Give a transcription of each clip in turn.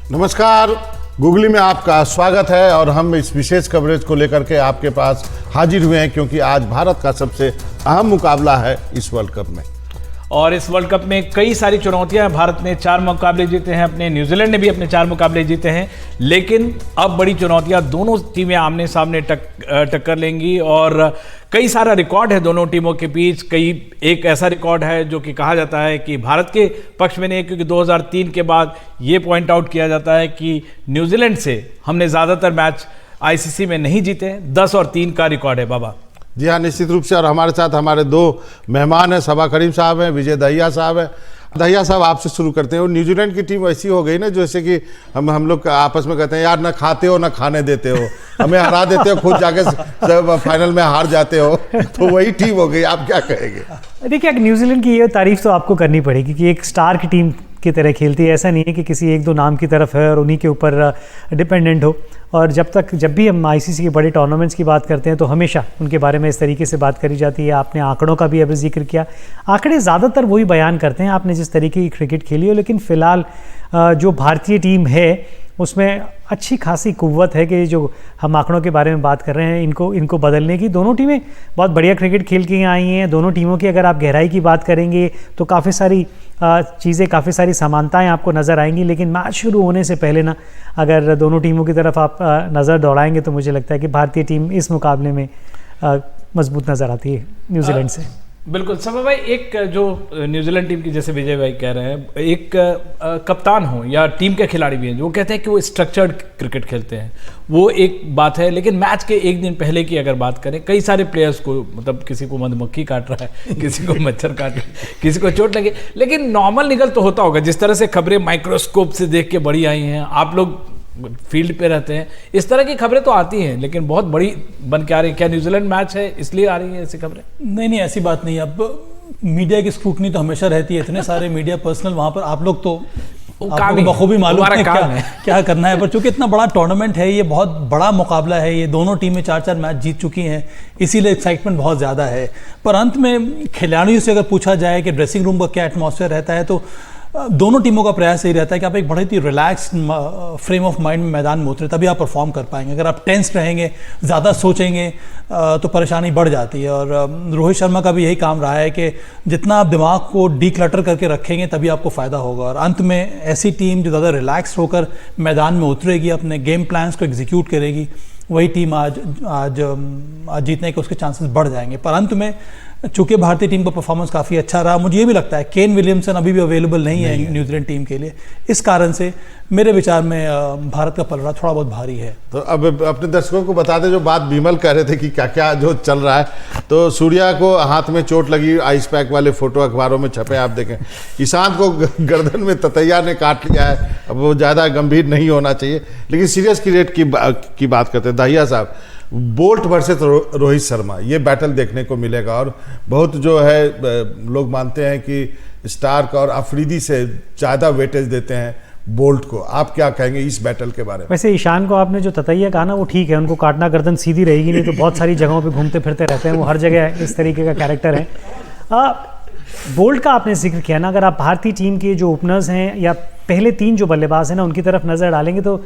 नमस्कार, गूगली में आपका स्वागत है और हम इस विशेष कवरेज को लेकर के आपके पास हाजिर हुए हैं क्योंकि आज भारत का सबसे अहम मुकाबला है इस वर्ल्ड कप में। और इस वर्ल्ड कप में कई सारी चुनौतियां, भारत ने 4 मुकाबले जीते हैं अपने, न्यूजीलैंड ने भी अपने 4 मुकाबले जीते हैं, लेकिन अब बड़ी चुनौतियां, दोनों टीमें आमने सामने टक्कर लेंगी और कई सारा रिकॉर्ड है दोनों टीमों के बीच। एक ऐसा रिकॉर्ड है जो कि कहा जाता है कि भारत के पक्ष में नहीं, क्योंकि 2003 के बाद ये पॉइंट आउट किया जाता है कि न्यूजीलैंड से हमने ज़्यादातर मैच आईसीसी में नहीं जीते। 10 और 3 का रिकॉर्ड है बाबा। जी हाँ, निश्चित रूप से। और हमारे साथ हमारे 2 मेहमान हैं, सबा करीम साहब हैं, विजय दहिया साहब हैं। दहिया साहब, आपसे शुरू करते हैं। और न्यूजीलैंड की टीम ऐसी हो गई ना, जैसे कि हम लोग आपस में कहते हैं यार, ना खाते हो ना खाने देते हो, हमें हरा देते हो, खुद जाके फाइनल में हार जाते हो, तो वही टीम हो गई। आप क्या कहेंगे? देखिए, न्यूजीलैंड की ये तारीफ तो आपको करनी पड़ेगी कि एक स्टार की टीम की तरह खेलती है। ऐसा नहीं है कि किसी 1-2 नाम की तरफ है और उन्हीं के ऊपर डिपेंडेंट हो। और जब भी हम आईसीसी के बड़े टूर्नामेंट्स की बात करते हैं तो हमेशा उनके बारे में इस तरीके से बात करी जाती है। आपने आंकड़ों का भी अभी जिक्र किया, आंकड़े ज़्यादातर वही बयान करते हैं आपने जिस तरीके की क्रिकेट खेली हो। लेकिन फ़िलहाल जो भारतीय टीम है उसमें अच्छी खासी कुव्वत है कि जो हम आंकड़ों के बारे में बात कर रहे हैं इनको बदलने की। दोनों टीमें बहुत बढ़िया क्रिकेट खेल के आई हैं। दोनों टीमों की अगर आप गहराई की बात करेंगे तो काफ़ी सारी चीज़ें, काफ़ी सारी समानताएं आपको नज़र आएंगी। लेकिन मैच शुरू होने से पहले ना, अगर दोनों टीमों की तरफ आप नज़र दौड़ाएंगे तो मुझे लगता है कि भारतीय टीम इस मुकाबले में मजबूत नज़र आती है न्यूजीलैंड से। बिल्कुल सबा भाई, एक जो न्यूजीलैंड टीम की, जैसे विजय भाई कह रहे हैं, एक कप्तान हो या टीम के खिलाड़ी भी हैं जो कहते हैं कि वो स्ट्रक्चर्ड क्रिकेट खेलते हैं, वो एक बात है। लेकिन मैच के एक दिन पहले की अगर बात करें, कई सारे प्लेयर्स को, मतलब किसी को मधुमक्खी काट रहा है, किसी को मच्छर काट रहा है, किसी को चोट लगे, लेकिन नॉर्मल निकल तो होता होगा। जिस तरह से खबरें माइक्रोस्कोप से देख के बड़ी आई हैं, आप लोग फील्ड पे रहते हैं, इस तरह की खबरें तो आती हैं लेकिन बहुत बड़ी बन के आ रही है। क्या न्यूजीलैंड मैच है इसलिए आ रही है ऐसी खबरें? नहीं, ऐसी बात नहीं। अब मीडिया की स्क्रूटनी तो हमेशा रहती है, इतने सारे मीडिया पर्सनल वहाँ पर, आप लोग तो बखूबी मालूम है क्या करना है। पर चूंकि इतना बड़ा टूर्नामेंट है, ये बहुत बड़ा मुकाबला है, ये दोनों टीमें 4-4 मैच जीत चुकी हैं, इसीलिए एक्साइटमेंट बहुत ज़्यादा है। पर अंत में खिलाड़ियों से अगर पूछा जाए कि ड्रेसिंग रूम का क्या एटमॉस्फेयर रहता है, तो दोनों टीमों का प्रयास यही रहता है कि आप एक बहुत ही रिलैक्स फ्रेम ऑफ माइंड में मैदान में उतरे, तभी आप परफॉर्म कर पाएंगे। अगर आप टेंस रहेंगे, ज़्यादा सोचेंगे तो परेशानी बढ़ जाती है। और रोहित शर्मा का भी यही काम रहा है कि जितना आप दिमाग को डीक्लटर करके रखेंगे तभी आपको फ़ायदा होगा। और अंत में ऐसी टीम जो ज़्यादा रिलैक्स होकर मैदान में उतरेगी, अपने गेम प्लान्स को एग्जीक्यूट करेगी, वही टीम आज जीतने के उसके चांसेस बढ़ जाएंगे। पर अंत में चूंकि भारतीय टीम का परफॉर्मेंस काफ़ी अच्छा रहा, मुझे ये भी लगता है केन विलियमसन अभी भी अवेलेबल नहीं है न्यूजीलैंड टीम के लिए, इस कारण से मेरे विचार में भारत का पलड़ा थोड़ा बहुत भारी है। तो अब अपने दर्शकों को बता दें, जो बात विमल कह रहे थे कि क्या क्या जो चल रहा है, तो सूर्या को हाथ में चोट लगी, आइस पैक वाले फोटो अखबारों में छपे, आप देखें। ईशांत को गर्दन में ततैया ने काट लिया है, अब वो ज़्यादा गंभीर नहीं होना चाहिए। लेकिन सीरियस क्रिकेट की बात करते हैं, दहिया साहब, बोल्ट वर्सेस रोहित शर्मा, ये बैटल देखने को मिलेगा। और बहुत जो है लोग मानते हैं कि स्टार्क और अफरीदी से ज़्यादा वेटेज देते हैं बोल्ट को। आप क्या कहेंगे इस बैटल के बारे में? वैसे ईशान को आपने जो ततैया कहा ना, वो ठीक है, उनको काटना, गर्दन सीधी रहेगी नहीं तो बहुत सारी जगहों पे घूमते फिरते रहते हैं, वो हर जगह इस तरीके का कैरेक्टर है। बोल्ट का आपने जिक्र किया ना, अगर आप भारतीय टीम के जो ओपनर्स हैं या पहले 3 जो बल्लेबाज हैं ना, उनकी तरफ नज़र डालेंगे तो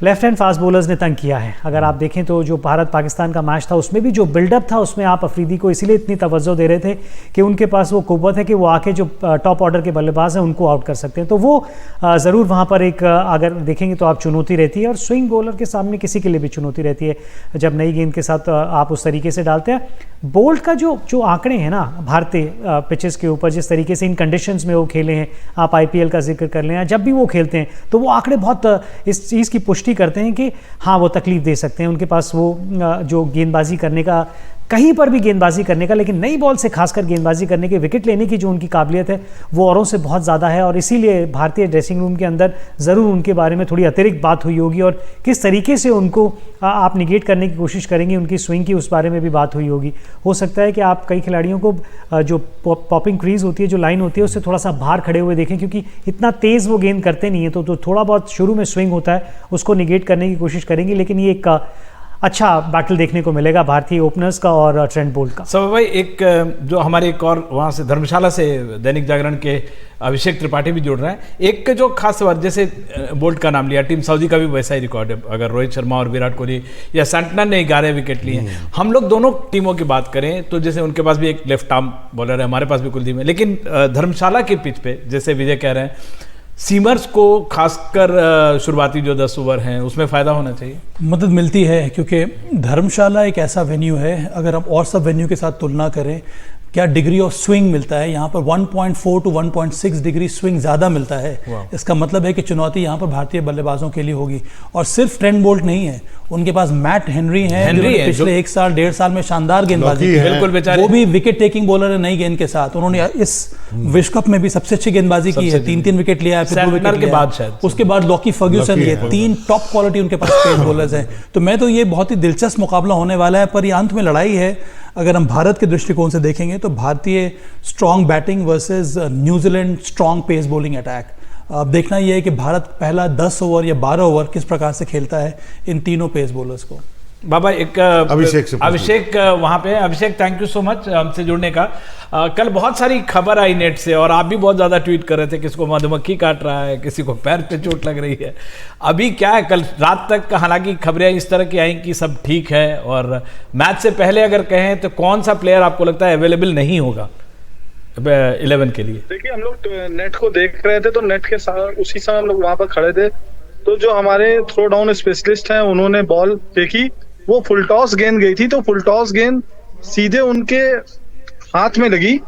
लेफ्ट हैंड फास्ट बॉलर्स ने तंग किया है। अगर आप देखें तो जो भारत पाकिस्तान का मैच था उसमें भी जो बिल्डअप था उसमें आप अफरीदी को इसीलिए इतनी तवज्जो दे रहे थे कि उनके पास वो कुव्वत है कि वो आके जो टॉप ऑर्डर के बल्लेबाज हैं उनको आउट कर सकते हैं। तो वो ज़रूर वहाँ पर एक, अगर देखेंगे तो आप चुनौती रहती है। और स्विंग बॉलर के सामने किसी के लिए भी चुनौती रहती है जब नई गेंद के साथ आप उस तरीके से डालते हैं। बोल्ट का जो आंकड़े हैं ना भारतीय पिचेस के ऊपर, जिस तरीके से इन कंडीशंस में वो खेले हैं, आप आईपीएल का जिक्र कर लें या जब भी वो खेलते हैं, तो वो आंकड़े बहुत इस चीज़ की पुष्टि करते हैं कि हाँ, वो तकलीफ दे सकते हैं। उनके पास वो जो गेंदबाजी करने का, कहीं पर भी गेंदबाजी करने का, लेकिन नई बॉल से खासकर गेंदबाजी करने के, विकेट लेने की जो उनकी काबिलियत है वो औरों से बहुत ज़्यादा है। और इसीलिए भारतीय ड्रेसिंग रूम के अंदर ज़रूर उनके बारे में थोड़ी अतिरिक्त बात हुई होगी और किस तरीके से उनको आप निगेट करने की कोशिश करेंगे उनकी स्विंग की, उस बारे में भी बात हुई होगी। हो सकता है कि आप कई खिलाड़ियों को जो पॉपिंग क्रीज होती है, जो लाइन होती है, उससे थोड़ा सा बाहर खड़े हुए देखें, क्योंकि इतना तेज़ वो गेंद करते नहीं है, तो थोड़ा बहुत शुरू में स्विंग होता है उसको निगेट करने की कोशिश करेंगे। लेकिन ये एक अच्छा बैटल देखने को मिलेगा भारतीय ओपनर्स का और ट्रेंट बोल्ट का। सब भाई, एक जो हमारे एक और वहाँ से धर्मशाला से दैनिक जागरण के अभिषेक त्रिपाठी भी जुड़ रहे हैं। एक जो खास बात, जैसे बोल्ट का नाम लिया, टीम सऊदी का भी वैसा ही रिकॉर्ड है। अगर रोहित शर्मा और विराट कोहली या सैंटनर ने 11 विकेट लिए हैं। हम लोग दोनों टीमों की बात करें तो जैसे उनके पास भी एक लेफ्ट आर्म बॉलर है, हमारे पास भी कुलदीप है, लेकिन धर्मशाला के पिच पे जैसे विजय कह रहे हैं, सीमर्स को खासकर शुरुआती जो 10 ओवर हैं उसमें फ़ायदा होना चाहिए, मदद मिलती है, क्योंकि धर्मशाला एक ऐसा वेन्यू है, अगर हम और सब वेन्यू के साथ तुलना करें, क्या डिग्री ऑफ स्विंग मिलता है यहाँ पर 1.4 टू 1.6 डिग्री स्विंग ज़्यादा मिलता है। इसका मतलब है कि चुनौती यहाँ पर भारतीय बल्लेबाजों के लिए होगी। और सिर्फ ट्रेंट बोल्ट नहीं है, उनके पास मैट हेनरी है, पिछले 1 साल 1.5 साल में शानदार गेंदबाजी की है, बिल्कुल बेचारे, वो भी विकेट टेकिंग बॉलर है नई गेंद के साथ। उन्होंने इस विश्व कप में भी सबसे अच्छी गेंदबाजी की है, 3 विकेट लिया है, फिर 2 विकेट के बाद शायद, उसके बाद लॉकी फर्ग्यूसन, ये 3 टॉप क्वालिटी उनके पास पेस बॉलर्स हैं। तो मैं तो ये बहुत ही दिलचस्प मुकाबला होने वाला है, पर ये अंत में लड़ाई है। अगर हम भारत के दृष्टिकोण से देखेंगे तो भारतीय strong batting versus New Zealand strong pace bowling attack. अब देखना यह है कि भारत पहला 10 ओवर या 12 ओवर किस प्रकार से खेलता है इन तीनों पेस बॉलर्स को। बाबा, एक अभिषेक वहाँ पे। अभिषेक, थैंक यू सो मच हमसे जुड़ने का। कल बहुत सारी खबर आई नेट से और आप भी बहुत ज़्यादा ट्वीट कर रहे थे, किसी को मधुमक्खी काट रहा है, किसी को पैर पे चोट लग रही है। अभी क्या है, कल रात तक हालांकि खबरें इस तरह की आई कि सब ठीक है, और मैच से पहले अगर कहें तो कौन सा प्लेयर आपको लगता है अवेलेबल नहीं होगा 11 के लिए? देखिए, हम लोग नेट को देख रहे थे तो नेट के साथ उसी समय हम लोग वहाँ पर खड़े थे, तो जो हमारे थ्रो डाउन स्पेशलिस्ट हैं उन्होंने बॉल फेंकी, वो फुल टॉस गेंद गई थी, तो फुल टॉस गेंद सीधे उनके हाथ में लगी,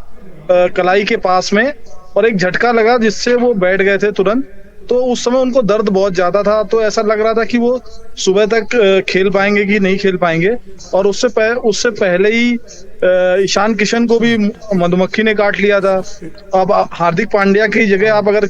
कलाई के पास में, और एक झटका लगा जिससे वो बैठ गए थे तुरंत। तो उस समय उनको दर्द बहुत ज्यादा था, तो ऐसा लग रहा था कि वो सुबह तक खेल पाएंगे कि नहीं खेल पाएंगे। और उससे पहले ही ईशान किशन को भी मधुमक्खी ने काट लिया था। अब हार्दिक पांड्या की जगह आप अगर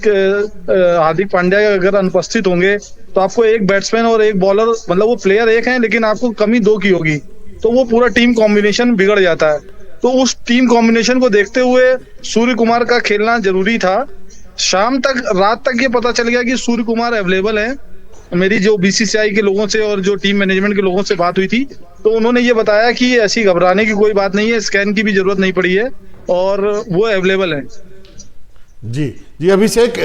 हार्दिक पांड्या अगर अनुपस्थित होंगे तो आपको एक बैट्समैन और एक बॉलर, मतलब वो प्लेयर एक हैं लेकिन आपको कमी 2 की होगी, तो वो पूरा टीम कॉम्बिनेशन बिगड़ जाता है। तो उस टीम कॉम्बिनेशन को देखते हुए सूर्य कुमार का खेलना जरूरी था। शाम तक, रात तक ये पता चल गया कि सूर्य कुमार अवेलेबल है। मेरी जो बीसीसीआई के लोगों से और जो टीम मैनेजमेंट के लोगों से बात हुई थी, तो उन्होंने ये बताया कि ऐसी घबराने की कोई बात नहीं है, स्कैन की भी जरूरत नहीं पड़ी है और वो अवेलेबल है। जी अभिषेक,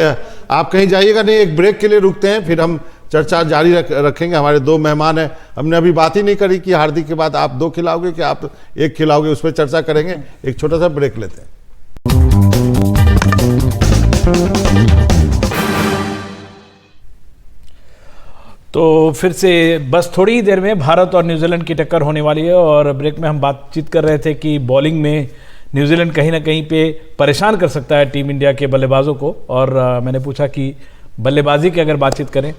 आप कहीं जाइएगा नहीं, एक ब्रेक के लिए रुकते हैं, फिर हम चर्चा जारी रखेंगे। हमारे 2 मेहमान हैं, हमने अभी बात ही नहीं करी कि हार्दिक के बाद आप 2 खिलाओगे कि आप 1 खिलाओगे, उस पर चर्चा करेंगे। एक छोटा सा ब्रेक लेते हैं। तो फिर से बस थोड़ी ही देर में भारत और न्यूजीलैंड की टक्कर होने वाली है, और ब्रेक में हम बातचीत कर रहे थे कि बॉलिंग में न्यूजीलैंड कहीं ना कहीं पे परेशान कर सकता है टीम इंडिया के बल्लेबाजों को। और मैंने पूछा कि बल्लेबाजी की अगर बातचीत करें,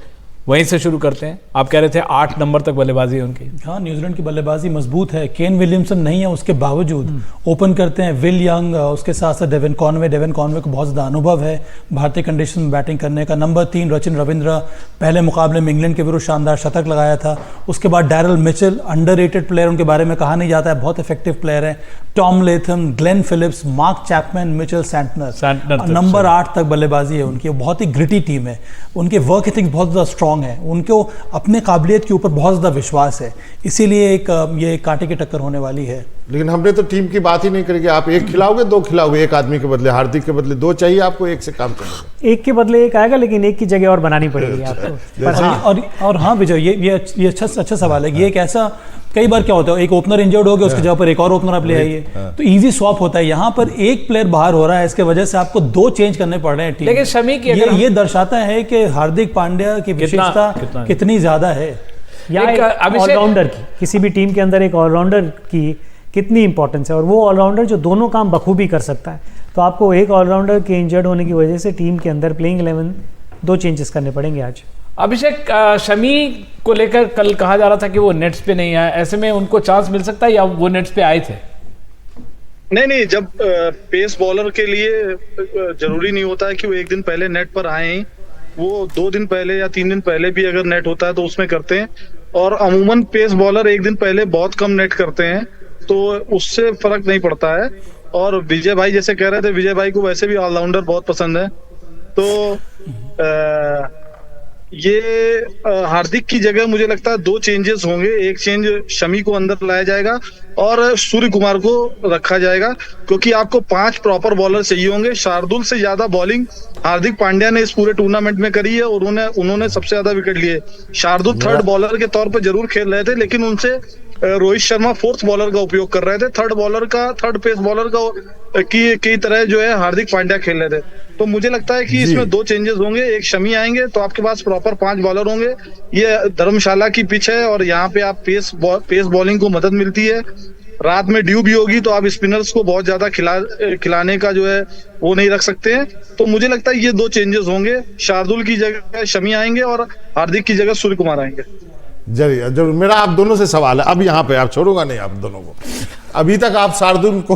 वहीं से शुरू करते हैं। आप कह रहे थे 8 नंबर तक बल्लेबाजी है उनकी। हाँ, न्यूजीलैंड की बल्लेबाजी मजबूत है। केन विलियमसन नहीं है, उसके बावजूद ओपन करते हैं विल यंग, उसके साथ साथ डेवन कॉनवे को बहुत ज़्यादा अनुभव है भारतीय कंडीशन में बैटिंग करने का। नंबर 3 रचिन रविंद्र, पहले मुकाबले में इंग्लैंड के विरुद्ध शानदार शतक लगाया था। उसके बाद डैरल मिचेल, अंडररेटेड प्लेयर, उनके बारे में कहा नहीं जाता है, बहुत इफेक्टिव प्लेयर है। Tom Latham, Glenn Phillips, mark Chapman, Mitchell Santner. Number 8 तक बल्लेबाजी है उनकी। बहुत ही ग्रिटी टीम है, उनके वर्क एथिक्स बहुत ज़्यादा स्ट्रॉन्ग है, उनको अपने काबिलियत के ऊपर बहुत ज़्यादा विश्वास है, इसीलिए ये कांटे की टक्कर होने वाली है। लेकिन हमने तो टीम की बात ही नहीं करेंगे। आप 1 खिलाओगे, 2 खिलाओगे? एक आदमी के बदले, हार्दिक के बदले 2 चाहिए आपको, 1 से काम चलेगा? 1 के बदले 1 आएगा, लेकिन 1 की जगह और बनानी पड़ेगी आपको। और हाँ विजय, ये अच्छा सवाल है। ये एक ऐसा, कई बार क्या होता है, एक ओपनर इंजर्ड हो गया, उसकी जगह पर एक और ओपनर आप ले आइए, तो इजी स्वैप होता है। यहाँ पर एक प्लेयर बाहर हो रहा है, इसके वजह से आपको 2 चेंज करने पड़ रहे हैं टीम। लेकिन शमी की ये दर्शाता है कि हार्दिक पांड्या की विशेषता कितनी ज्यादा है, या ऑलराउंडर की, किसी भी टीम के अंदर एक ऑलराउंडर की कितनी इंपॉर्टेंस है। और वो ऑलराउंडर जो दोनों काम बखूबी कर सकता है, तो आपको एक ऑलराउंडर के इंजर्ड होने की वजह से टीम के अंदर प्लेइंग 11 2 चेंजेस करने पड़ेंगे आज। अभिषेक, शमी को लेकर कल कहा जा रहा था कि वो नेट्स पे नहीं आया, ऐसे में उनको चांस मिल सकता है या वो नेट्स पे आए थे? नहीं, जब पेस बॉलर के लिए जरूरी नहीं होता है कि वो 1 दिन पहले नेट पर आए, वो 2 दिन पहले या 3 दिन पहले भी अगर नेट होता है तो उसमें करते हैं। और अमूमन पेस बॉलर 1 दिन पहले बहुत कम नेट करते हैं, तो उससे फर्क नहीं पड़ता है। और विजय भाई जैसे कह रहे थे, विजय भाई को वैसे भी ऑलराउंडर बहुत पसंद है, तो ये हार्दिक की जगह मुझे लगता है 2 चेंजेस होंगे। एक चेंज शमी को अंदर लाया जाएगा और सूर्य कुमार को रखा जाएगा, क्योंकि आपको 5 प्रॉपर बॉलर चाहिए होंगे। शार्दुल से ज्यादा बॉलिंग हार्दिक पांड्या ने इस पूरे टूर्नामेंट में करी है और उन्होंने सबसे ज्यादा विकेट लिए। शार्दुल थर्ड बॉलर के तौर पर जरूर खेल रहे थे, लेकिन उनसे रोहित शर्मा फोर्थ बॉलर का उपयोग कर रहे थे। थर्ड पेस बॉलर का की तरह जो है हार्दिक पांड्या खेल रहे थे। तो मुझे लगता है कि इसमें 2 चेंजेस होंगे। एक शमी आएंगे तो आपके पास प्रॉपर 5 बॉलर होंगे। ये धर्मशाला की पिच है और यहाँ पे आप पेस बॉलिंग को मदद मिलती है। रात में ड्यू भी होगी तो आप स्पिनर्स को बहुत ज्यादा खिलाने का जो है वो नहीं रख सकते हैं। तो मुझे लगता है ये 2 चेंजेस होंगे। शार्दुल की जगह शमी आएंगे और हार्दिक की जगह सूर्य कुमार आएंगे। जरूर मेरा आप दोनों से सवाल है, अब यहाँ पे आप छोड़ूंगा नहीं आप दोनों को। अभी तक आप शार्दुल को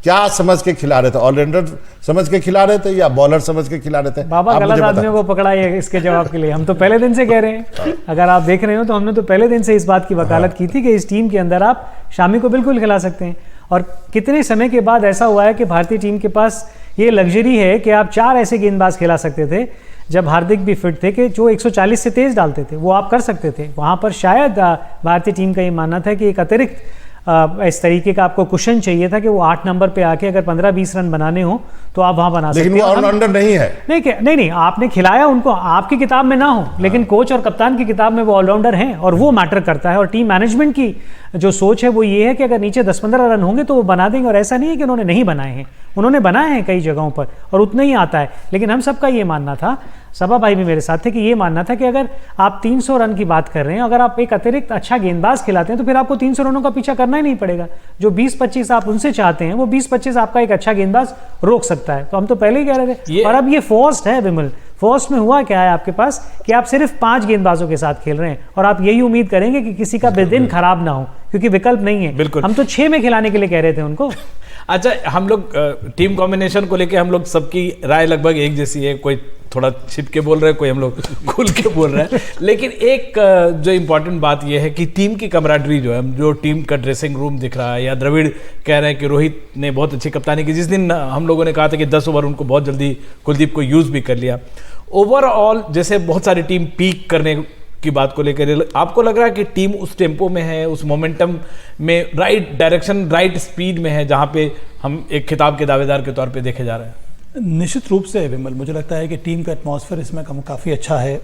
क्या समझ के खिला रहे थे? ऑलराउंडर समझ के खिला रहे थे या बॉलर समझ के खिला रहे थे? बाबा गलत आदमियों को पकड़ा है इसके जवाब के लिए। हम तो पहले दिन से कह रहे हैं, अगर आप देख रहे हो तो हमने तो पहले दिन से इस बात की वकालत की थी कि इस टीम के अंदर आप शामी को बिल्कुल खिला सकते हैं। और कितने समय के बाद ऐसा हुआ है कि भारतीय टीम के पास ये लग्जरी है कि आप 4 ऐसे गेंदबाज खिला सकते थे जब हार्दिक भी फिट थे कि जो 140 से तेज डालते थे, वो आप कर सकते थे। वहाँ पर शायद भारतीय टीम का ये मानना था कि एक अतिरिक्त इस तरीके का आपको कुशन चाहिए था कि वो 8 नंबर पे आके अगर 15-20 रन बनाने हो तो आप वहां बना सकते हैं। लेकिन वो ऑलराउंडर नहीं है। नहीं, आपने खिलाया उनको, आपकी किताब में ना हो, लेकिन कोच और कप्तान की किताब में वो ऑलराउंडर हैं और वो मैटर करता है। और टीम मैनेजमेंट की जो सोच है वो ये है कि अगर नीचे 10-15 रन होंगे तो वो बना देंगे। और ऐसा नहीं है कि उन्होंने नहीं बनाए हैं, उन्होंने बनाए हैं कई जगहों पर और उतना ही आता है। लेकिन हम सबका ये मानना था, सबा भाई भी मेरे साथ थे, कि ये मानना था कि अगर आप 300 रन की बात कर रहे हैं, अगर आप एक अतिरिक्त अच्छा गेंदबाज खिलाते हैं तो फिर आपको 300 रनों का पीछा करना ही नहीं पड़ेगा। जो 20-25 आप उनसे चाहते हैं वो 20-25 आपका एक अच्छा गेंदबाज रोक सकता है। तो हम तो पहले ही कह रहे थे। और अब ये फर्स्ट है विमल, फर्स्ट में हुआ क्या है आपके पास कि आप सिर्फ 5 गेंदबाजों के साथ खेल रहे हैं और आप यही उम्मीद करेंगे कि किसी का दिन खराब ना हो, क्योंकि विकल्प नहीं है। बिल्कुल, हम तो 6 में खिलाने के लिए कह रहे थे उनको। अच्छा, हम लोग टीम कॉम्बिनेशन को लेके हम लोग सबकी राय लगभग एक जैसी है। कोई थोड़ा छिप के बोल रहे हैं, कोई हम लोग खुल के बोल रहे हैं। लेकिन एक जो इम्पोर्टेंट बात यह है कि टीम की कमराडरी जो है, जो टीम का ड्रेसिंग रूम दिख रहा है, या द्रविड़ कह रहे हैं कि रोहित ने बहुत अच्छी कप्तानी की। जिस दिन हम लोगों ने कहा था कि 10 ओवर उनको बहुत जल्दी कुलदीप को यूज़ भी कर लिया। ओवरऑल जैसे बहुत सारी टीम पीक करने की बात को लेकर, आपको लग रहा है कि टीम उस टेम्पो में है, उस मोमेंटम में, राइट डायरेक्शन, राइट स्पीड में है, जहां पे हम एक खिताब के दावेदार के तौर पे देखे जा रहे हैं? निश्चित रूप से विमल, मुझे लगता है कि टीम का एटमॉस्फेयर इसमें काफ़ी अच्छा है।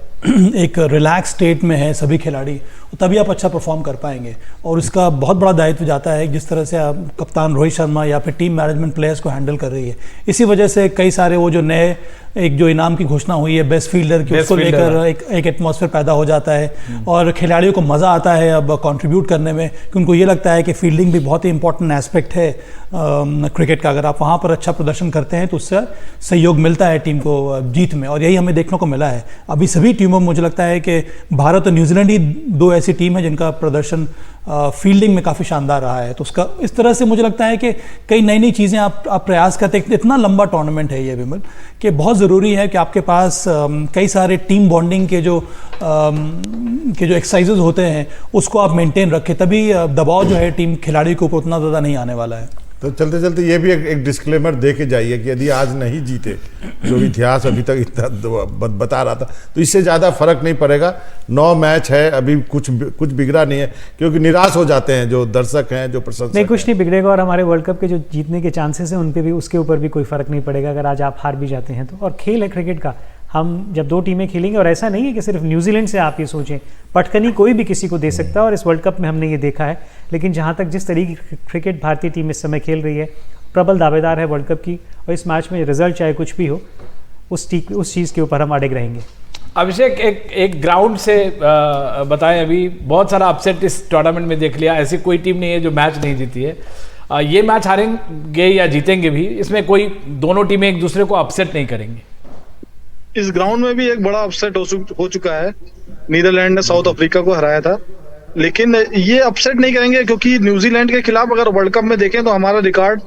एक रिलैक्स स्टेट में है सभी खिलाड़ी, तभी आप अच्छा परफॉर्म कर पाएंगे। और इसका बहुत बड़ा दायित्व जाता है जिस तरह से आप कप्तान रोहित शर्मा या फिर टीम मैनेजमेंट प्लेयर्स को हैंडल कर रही है। इसी वजह से कई सारे वो जो नए एक जो इनाम की घोषणा हुई है बेस्ट फील्डर की, उसको लेकर एक एटमॉस्फेयर पैदा हो जाता है और खिलाड़ियों को मज़ा आता है अब कंट्रीब्यूट करने में, कि उनको ये लगता है कि फील्डिंग भी बहुत ही इंपॉर्टेंट एस्पेक्ट है क्रिकेट का। अगर आप वहाँ पर अच्छा प्रदर्शन करते हैं तो उससे सहयोग मिलता है टीम को जीत में, और यही हमें देखने को मिला है। अभी सभी टीमों में मुझे लगता है कि भारत और न्यूजीलैंड ही 2 ऐसी टीम है जिनका प्रदर्शन फील्डिंग में काफ़ी शानदार रहा है। तो उसका इस तरह से मुझे लगता है कि कई नई चीज़ें आप प्रयास करते हैं। इतना लंबा टूर्नामेंट है ये विमल कि बहुत ज़रूरी है कि आपके पास कई सारे टीम बॉन्डिंग के जो एक्सरसाइजेज होते हैं उसको आप मेंटेन रखें, तभी दबाव जो है टीम खिलाड़ी के ऊपर उतना ज़्यादा नहीं आने वाला है। तो चलते चलते ये भी एक डिस्क्लेमर दे के जाइए कि यदि आज नहीं जीते, जो इतिहास अभी तक इतना बता रहा था, तो इससे ज़्यादा फर्क नहीं पड़ेगा। 9 मैच है, अभी कुछ बिगड़ा नहीं है, क्योंकि निराश हो जाते हैं जो दर्शक हैं, जो प्रशंसक नहीं, कुछ नहीं बिगड़ेगा। और हमारे वर्ल्ड कप के जो जीतने के चांसेस हैं उन पे भी, उसके ऊपर भी कोई फर्क नहीं पड़ेगा अगर आज आप हार भी जाते हैं तो। और खेल है क्रिकेट का, हम जब 2 टीमें खेलेंगे, और ऐसा नहीं है कि सिर्फ न्यूजीलैंड से आप ये सोचें, पटकनी कोई भी किसी को दे सकता है और इस वर्ल्ड कप में हमने ये देखा है। लेकिन जहाँ तक जिस तरीके की क्रिकेट भारतीय टीम इस समय खेल रही है, प्रबल दावेदार है वर्ल्ड कप की, और इस मैच में रिजल्ट चाहे कुछ भी हो, उस चीज़ के ऊपर हम अड़िग रहेंगे। अभिषेक, एक ग्राउंड से बताएं, अभी बहुत सारा अपसेट इस टूर्नामेंट में देख लिया। ऐसी कोई टीम नहीं है जो मैच नहीं जीती है। ये मैच हारेंगे या जीतेंगे भी, इसमें कोई दोनों टीमें एक दूसरे को अपसेट नहीं करेंगी। इस ग्राउंड में भी एक बड़ा अपसेट हो चुका है। नीदरलैंड ने साउथ अफ्रीका को हराया था, लेकिन ये अपसेट नहीं करेंगे क्योंकि न्यूजीलैंड के खिलाफ अगर वर्ल्ड कप में देखें तो हमारा रिकॉर्ड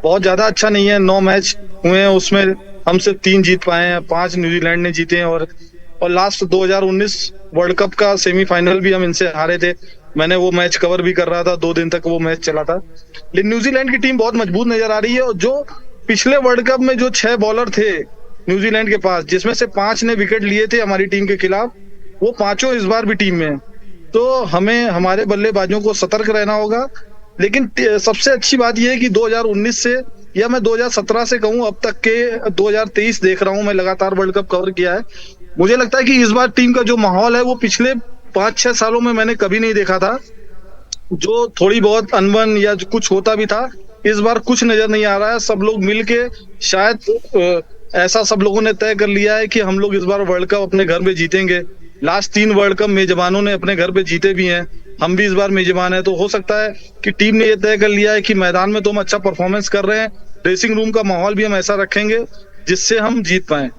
बहुत ज्यादा अच्छा नहीं है। 9 मैच हुए हैं, उसमें हम सिर्फ 3 जीत पाए हैं, 5 न्यूजीलैंड ने जीते हैं। और लास्ट 2019 वर्ल्ड कप का सेमीफाइनल भी हम इनसे हारे थे। मैंने वो मैच कवर भी कर रहा था, 2 दिन तक वो मैच चला था। लेकिन न्यूजीलैंड की टीम बहुत मजबूत नजर आ रही है, और जो पिछले वर्ल्ड कप में जो 6 बॉलर थे न्यूजीलैंड के पास, जिसमें से 5 ने विकेट लिए थे हमारी टीम के खिलाफ, वो 5 इस बार भी टीम में है। तो हमें हमारे बल्लेबाजों को सतर्क रहना होगा। लेकिन सबसे अच्छी बात यह है कि 2019 से, या मैं 2017 से कहूं, अब तक के 2023 देख रहा हूं मैं, लगातार वर्ल्ड कप कवर किया है। मुझे लगता है कि इस बार टीम का जो माहौल है वो पिछले 5-6 सालों में मैंने कभी नहीं देखा था। जो थोड़ी बहुत अनबन या कुछ होता भी था, इस बार कुछ नजर नहीं आ रहा है। सब लोग मिलके, शायद ऐसा सब लोगों ने तय कर लिया है कि हम लोग इस बार वर्ल्ड कप अपने घर में जीतेंगे। लास्ट 3 वर्ल्ड कप मेजबानों ने अपने घर पे जीते भी हैं, हम भी इस बार मेजबान है। तो हो सकता है कि टीम ने ये तय कर लिया है कि मैदान में तो हम अच्छा परफॉर्मेंस कर रहे हैं, ड्रेसिंग रूम का माहौल भी हम ऐसा रखेंगे जिससे हम जीत पाए।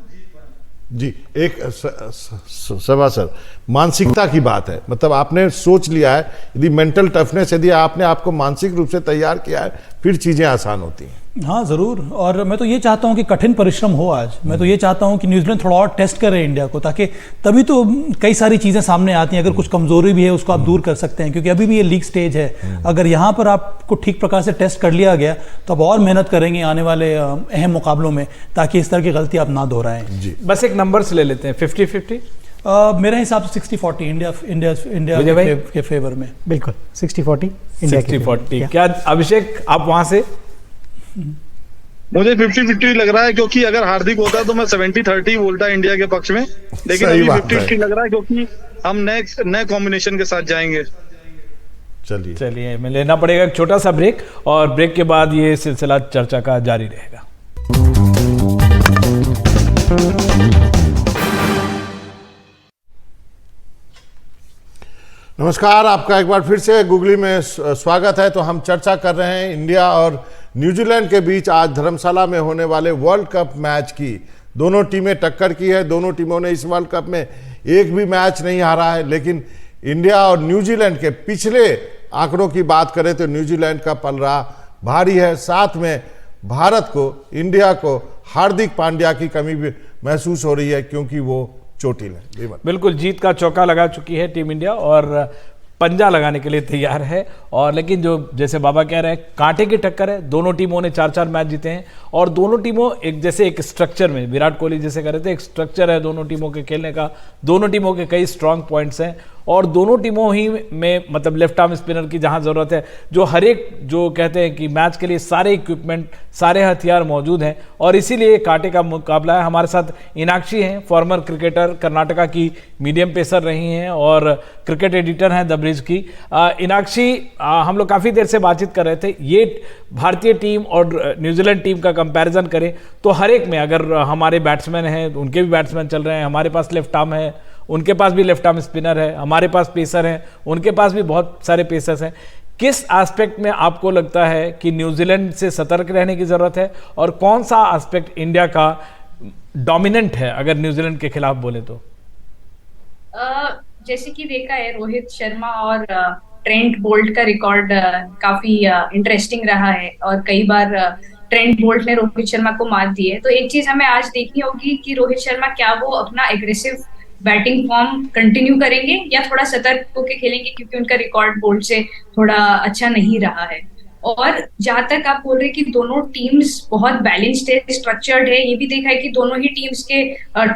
जी, एक सभा सर, मानसिकता की बात है, मतलब आपने सोच लिया है, यदि मेंटल टफनेस, यदि आपने आपको मानसिक रूप से तैयार किया है, फिर चीजें आसान होती हैं। हाँ ज़रूर, और मैं तो ये चाहता हूँ कि कठिन परिश्रम हो आज। मैं तो ये चाहता हूँ कि न्यूजीलैंड थोड़ा और टेस्ट करे इंडिया को, ताकि तभी तो कई सारी चीज़ें सामने आती हैं। अगर कुछ कमजोरी भी है उसको आप दूर कर सकते हैं, क्योंकि अभी भी ये लीग स्टेज है। अगर यहाँ पर आपको ठीक प्रकार से टेस्ट कर लिया गया तो आप और मेहनत करेंगे आने वाले अहम मुकाबलों में, ताकि इस तरह की गलती आप ना दोहराएं। जी, बस एक नंबर से ले लेते हैं, 50-50 मेरे हिसाब से 60-40 इंडिया के फेवर में। बिल्कुल 60-40 इंडिया के 60-40। क्या अभिषेक, आप वहां से? मुझे 50-50 लग रहा है, क्योंकि अगर हार्दिक होता तो मैं 70-30 बोलता इंडिया के पक्ष में, लेकिन अभी 50-50 लग रहा है, क्योंकि हम नए कॉम्बिनेशन के साथ जाएंगे। चलिए, हमें लेना पड़ेगा एक छोटा सा ब्रेक, और ब्रेक के बाद ये सिलसिला चर्चा का जारी रहेगा। नमस्कार, आपका एक बार फिर से गूगली में स्वागत है। तो हम चर्चा कर रहे हैं इंडिया और न्यूजीलैंड के बीच आज धर्मशाला में होने वाले वर्ल्ड कप मैच की। दोनों टीमें टक्कर की है, दोनों टीमों ने इस वर्ल्ड कप में एक भी मैच नहीं हारा है। लेकिन इंडिया और न्यूजीलैंड के पिछले आंकड़ों की बात करें तो न्यूजीलैंड का पलड़ा भारी है। साथ में भारत को, इंडिया को हार्दिक पांड्या की कमी भी महसूस हो रही है, क्योंकि वो चोटिल है। बिल्कुल, जीत का चौका लगा चुकी है टीम इंडिया और पंजा लगाने के लिए तैयार है। और लेकिन जो जैसे बाबा कह रहे हैं, कांटे की टक्कर है। दोनों टीमों ने 4-4 मैच जीते हैं, और दोनों टीमों एक स्ट्रक्चर में, विराट कोहली जैसे कह रहे थे, एक स्ट्रक्चर है दोनों टीमों के खेलने का। दोनों टीमों के कई स्ट्रांग पॉइंट्स हैं, और दोनों टीमों ही में मतलब लेफ्ट आर्म स्पिनर की जहां जरूरत है, जो हर एक, जो कहते हैं कि मैच के लिए सारे इक्विपमेंट, सारे हथियार मौजूद हैं, और इसीलिए कांटे का मुकाबला है। हमारे साथ इनाक्षी हैं, फॉर्मर क्रिकेटर, कर्नाटका की मीडियम पेसर रही हैं और क्रिकेट एडिटर हैं द ब्रिज की। इनाक्षी, हम लोग काफ़ी देर से बातचीत कर रहे थे, ये भारतीय टीम और न्यूजीलैंड टीम का कंपैरिजन करें तो हर एक में, अगर हमारे बैट्समैन हैं, उनके भी बैट्समैन चल रहे हैं, हमारे पास लेफ्ट आर्म है, उनके पास भी लेफ्ट आर्म स्पिनर है, हमारे पास पेसर हैं, उनके पास भी बहुत सारे पेसर्स हैं। किस एस्पेक्ट में आपको लगता है कि न्यूजीलैंड से सतर्क रहने की ज़रूरत है, और कौन सा एस्पेक्ट इंडिया का डोमिनेंट है अगर न्यूजीलैंड के खिलाफ बोले तो? जैसे कि देखा है, रोहित शर्मा और ट्रेंट बोल्ट का रिकॉर्ड काफी इंटरेस्टिंग रहा है, और कई बार ट्रेंट बोल्ट ने रोहित शर्मा को मात दी है। तो एक चीज हमें आज देखनी होगी कि रोहित शर्मा क्या वो अपना एग्रेसिव बैटिंग फॉर्म कंटिन्यू करेंगे या थोड़ा सतर्क होकर खेलेंगे, क्योंकि उनका रिकॉर्ड बोल्ट से थोड़ा अच्छा नहीं रहा है। और जहां तक आप बोल रहे हैं कि दोनों टीम्स बहुत बैलेंस्ड है, स्ट्रक्चर्ड है, ये भी देखा है कि दोनों ही टीम्स के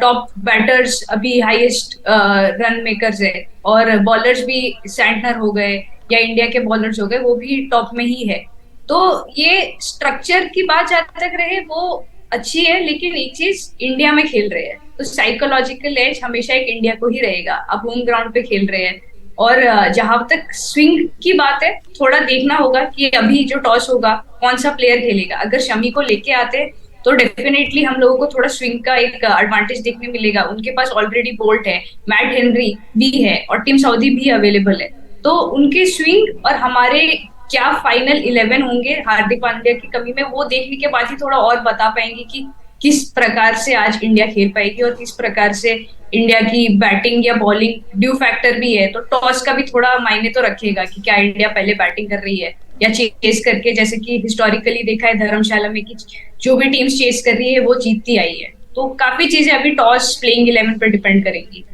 टॉप बैटर्स अभी हाईएस्ट रन मेकर्स है, और बॉलर्स भी सैंटनर हो गए या इंडिया के बॉलर्स हो गए, वो भी टॉप में ही है। तो ये स्ट्रक्चर की बात जहां तक रहे वो अच्छी है, लेकिन एक चीज, इंडिया में खेल रहे हैं तो साइकोलॉजिकल एज हमेशा एक इंडिया को ही रहेगा। आप होम ग्राउंड पे खेल रहे हैं, और जहां तक स्विंग की बात है, थोड़ा देखना होगा कि अभी जो टॉस होगा कौन सा प्लेयर खेलेगा। अगर शमी को लेके आते तो डेफिनेटली हम लोगों को थोड़ा स्विंग का एक एडवांटेज देखने मिलेगा। उनके पास ऑलरेडी बोल्ट है, मैट हेनरी भी है, और टीम सऊदी भी अवेलेबल है। तो उनके स्विंग और हमारे क्या फाइनल 11 होंगे हार्दिक पांड्या की कमी में, वो देखने के बाद ही थोड़ा और बता पाएंगे कि किस प्रकार से आज इंडिया खेल पाएगी और किस प्रकार से इंडिया की बैटिंग या बॉलिंग, ड्यू फैक्टर भी है तो टॉस का भी थोड़ा मायने तो रखेगा कि क्या इंडिया पहले बैटिंग कर रही है या चेस करके, जैसे कि हिस्टोरिकली देखा है धर्मशाला में कि जो भी टीम्स चेस कर रही है वो जीतती आई है। तो काफी चीजें अभी टॉस, प्लेइंग 11 पर डिपेंड करेंगी।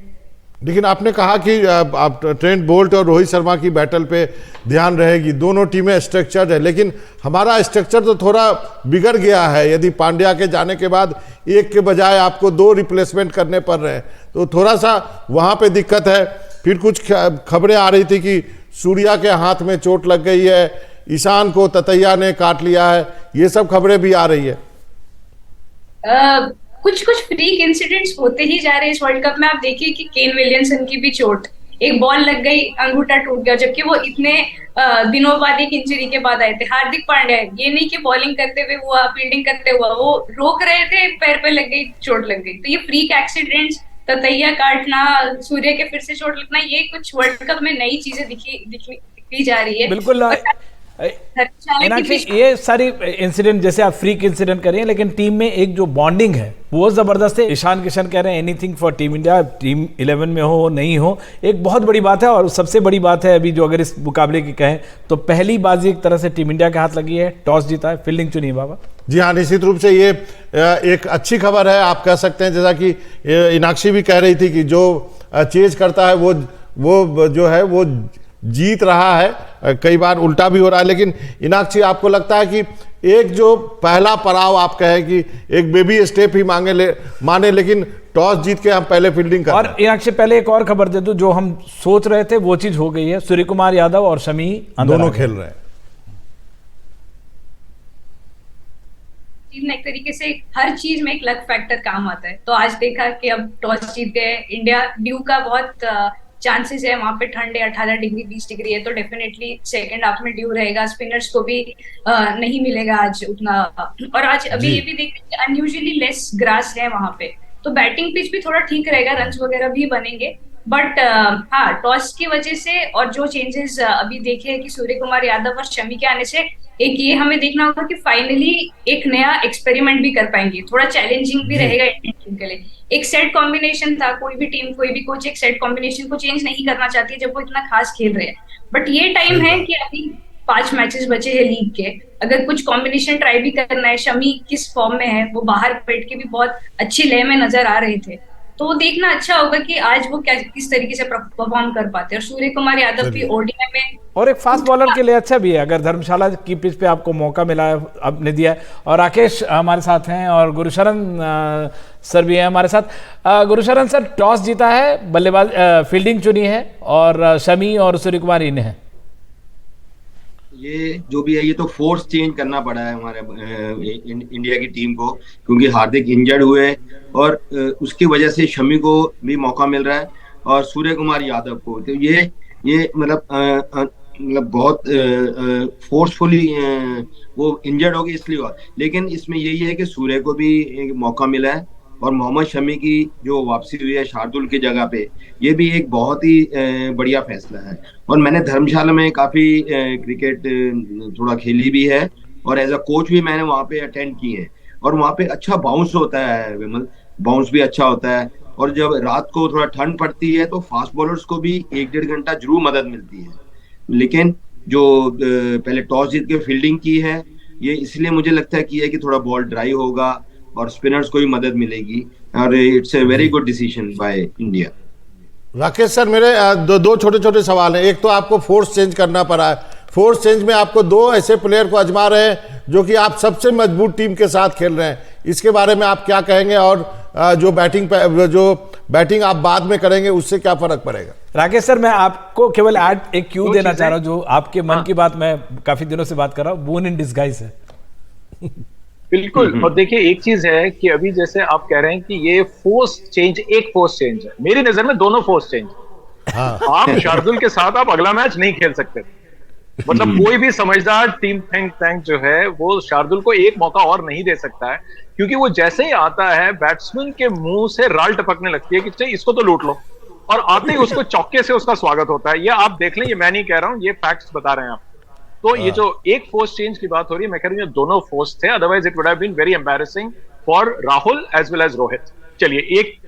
लेकिन आपने कहा कि आप ट्रेंट बोल्ट और रोहित शर्मा की बैटल पे ध्यान रहेगी, दोनों टीमें स्ट्रक्चर्ड है, लेकिन हमारा स्ट्रक्चर तो थोड़ा बिगड़ गया है। यदि पांड्या के जाने के बाद एक के बजाय आपको 2 रिप्लेसमेंट करने पड़ रहे हैं, तो थोड़ा सा वहाँ पे दिक्कत है। फिर कुछ खबरें आ रही थी कि सूर्या के हाथ में चोट लग गई है, ईशान को ततैया ने काट लिया है, ये सब खबरें भी आ रही है। कुछ कुछ फ्रीक इंसिडेंट्स होते ही जा रहे हैं इस वर्ल्ड कप में। आप देखिए कि केन विलियमसन की भी चोट, एक बॉल लग गई, अंगूठा टूट गया, जबकि वो इतने दिनों बाद एक इंजरी के बाद आए थे। हार्दिक पांड्या, ये नहीं कि बॉलिंग करते हुए हुआ, फील्डिंग करते हुआ, वो रोक रहे थे, पैर पे लग गई, चोट लग गई। तो ये फ्रीक एक्सीडेंट्स, ततैया काटना, सूर्य के फिर से चोट लगना, ये कुछ वर्ल्ड कप में नई चीजें दिखी जा रही है। बिल्कुल। ये सारी इंसिडेंट जैसे आप फ्रीक इंसिडेंट कर रहे हैं, लेकिन टीम में एक जो बॉन्डिंग है वो जबरदस्त है। ईशान किशन कह रहे हैं anything for team India, team 11 में हो नहीं हो, एक बहुत बड़ी बात है। और सबसे बड़ी बात है अभी जो अगर इस मुकाबले की कहें तो पहली बाजी एक तरह से टीम इंडिया के हाथ लगी है, टॉस जीता है, फील्डिंग चुनी है। बाबा जी हाँ, निश्चित रूप से ये एक अच्छी खबर है, आप कह सकते हैं। जैसा कि इनाक्षी भी कह रही थी कि जो चेज करता है वो जो है वो जीत रहा है, कई बार उल्टा भी हो रहा है। लेकिन इनाक्षी, आपको लगता है कि एक जो पहला पड़ाव आप कहें कि एक बेबी स्टेप ही माने, लेकिन टॉस जीत के हम पहले फील्डिंग कर। और इनाक्षी पहले एक और खबर दे दूं, जो हम सोच रहे थे वो चीज हो गई है। सूर्य कुमार यादव और शमी दोनों खेल रहे हैं। टीम एक तरीके से हर चीज में एक लक फैक्टर काम आता है। तो आज देखा कि अब टॉस जीत गए इंडिया, ड्यू का बहुत चांसेस है, वहां पे ठंड है, 18 डिग्री 20 डिग्री है, तो डेफिनेटली सेकंड हाफ में ड्यू रहेगा। स्पिनर्स को भी नहीं मिलेगा आज उतना। और आज अभी ये भी देखते हैं अनयूजुअली लेस ग्रास है वहां पे, तो बैटिंग पिच भी थोड़ा ठीक रहेगा, रन्स वगैरह भी बनेंगे। बट हाँ, टॉस की वजह से और जो चेंजेस अभी देखे हैं कि सूर्य कुमार यादव और शमी के आने से, एक ये हमें देखना होगा कि फाइनली एक नया एक्सपेरिमेंट भी कर पाएंगे, थोड़ा चैलेंजिंग भी रहेगा इंडियन टीम के लिए। एक सेट कॉम्बिनेशन था, कोई भी टीम, कोई भी कोच एक सेट कॉम्बिनेशन को चेंज नहीं करना चाहती है जब वो इतना खास खेल रहे हैं। बट ये टाइम है कि अभी 5 मैचेस बचे हैं लीग के, अगर कुछ कॉम्बिनेशन ट्राई भी करना है। शमी किस फॉर्म में है, वो बाहर बैठ के भी बहुत अच्छी लय में नजर आ रहे थे, तो वो देखना अच्छा होगा कि आज वो किस तरीके से परफॉर्म कर पाते हैं। और सूर्य कुमार यादव भी ओडीआई में और एक फास्ट बॉलर के लिए अच्छा भी है, अगर धर्मशाला की पिच पे आपको मौका मिला है, आपने दिया है। और राकेश हमारे साथ हैं और गुरुशरण सर भी हैं हमारे साथ। गुरुशरण सर, टॉस जीता है, बल्लेबाज फील्डिंग चुनी है और शमी और सूर्य कुमार इन्हें है। ये जो भी है, ये तो फोर्स चेंज करना पड़ा है हमारे इंडिया की टीम को, क्योंकि हार्दिक इंजर्ड हुए और उसकी वजह से शमी को भी मौका मिल रहा है और सूर्य कुमार यादव को। तो ये मतलब बहुत फोर्सफुली वो इंजर्ड हो गए इसलिए हुआ। लेकिन इसमें यही है कि सूर्य को भी मौका मिला है और मोहम्मद शमी की जो वापसी हुई है शार्दुल की जगह पे, ये भी एक बहुत ही बढ़िया फैसला है। और मैंने धर्मशाला में काफी क्रिकेट थोड़ा खेली भी है और एज अ कोच भी मैंने वहाँ पे अटेंड की है। और वहाँ पे अच्छा बाउंस होता है विमल, बाउंस भी अच्छा होता है। और जब रात को थोड़ा ठंड पड़ती है तो फास्ट बॉलर्स को भी 1-1.5 घंटा जरूर मदद मिलती है। लेकिन जो पहले टॉस जीत के फील्डिंग की है, ये इसलिए मुझे लगता है कि थोड़ा बॉल ड्राई होगा और स्पिनर्स को भी मदद मिलेगी और it's a very good decision by India. Rakesh sir, मेरे दो छोटे छोटे सवाल हैं। एक तो आपको फोर्स चेंज करना पड़ा है, फोर्स चेंज में आपको 2 ऐसे प्लेयर को आजमा रहे हैं जो कि आप सबसे मजबूत टीम के साथ खेल रहे हैं, इसके बारे में आप क्या कहेंगे? और जो बैटिंग आप बाद में करेंगे उससे क्या फर्क पड़ेगा? राकेश सर, मैं आपको केवल एक क्यू देना चाह रहा हूं, जो आपके मन की बात मैं काफी दिनों से बात कर रहा हूं, बून इन डिस्गाइज है। बिल्कुल। और देखिए एक चीज है कि अभी जैसे आप कह रहे हैं कि ये फोर्स चेंज, एक फोर्स चेंज है, मेरी नजर में दोनों फोर्स चेंज। आप शार्दुल के साथ आप अगला मैच नहीं खेल सकते, मतलब कोई भी समझदार टीम थिंक टैंक जो है वो शार्दुल को एक मौका और नहीं दे सकता है, क्योंकि वो जैसे ही आता है बैट्समैन के मुंह से राल टपकने लगती है कि चाहिए इसको तो लूट लो, और आते ही उसको चौके से उसका स्वागत होता है। ये आप देख लें, ये मैं नहीं कह रहा हूं, ये फैक्ट्स बता रहे हैं आप। तो ये जो एक फोर्स चेंज की बात हो रही है, मैं कह रही हूं दोनों फोर्स थे, otherwise it would have been very embarrassing for Rahul as well as Rohit. चलिए